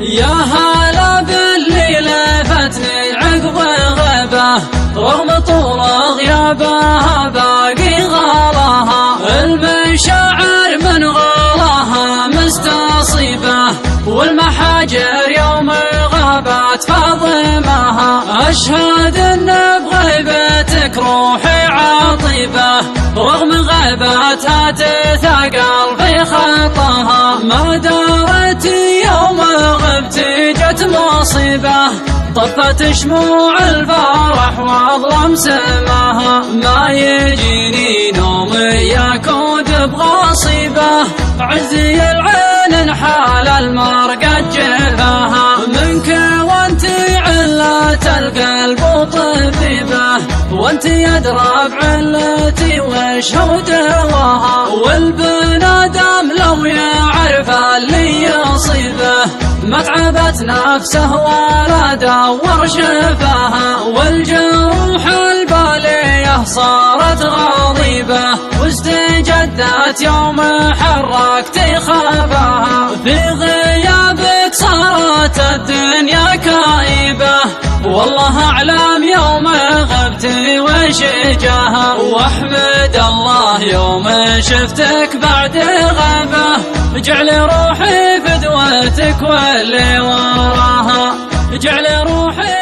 يا هلا باللي لفتني عقب غيبه، رغم طول غيابها باقي غلاها، المشاعر من غلاها مستصيبه، والمحاجر يوم غابت فاطمها. أشهد ان بغيبتك روحي عطيبه، رغم غيبتها تثقل في خطاها. ما دارت يوم غبت جت مصيبه، طفت شموع الفرح واظلم سماها. ما يجيني نوم ياكود بغصيبه، عزي العين انحال المرقى جفاها. منك وانت علة القلب وطبيبه، وانت يدرى بعلتي وش هو دواها. والبنادم لو يعرف اللي يصيبه، ما تعبت نفسه ولا دور شفاها. والجروح البالية صارت غضيبة، واستجدت يوم حركت خفاها. في غيابك صارت الدنيا كئيبة، والله أعلم يوم غبت وش جاها. واحمد الله يوم شفتك بعد غيبة، جعل روحي فدوتك واللي وراها، جعل روحي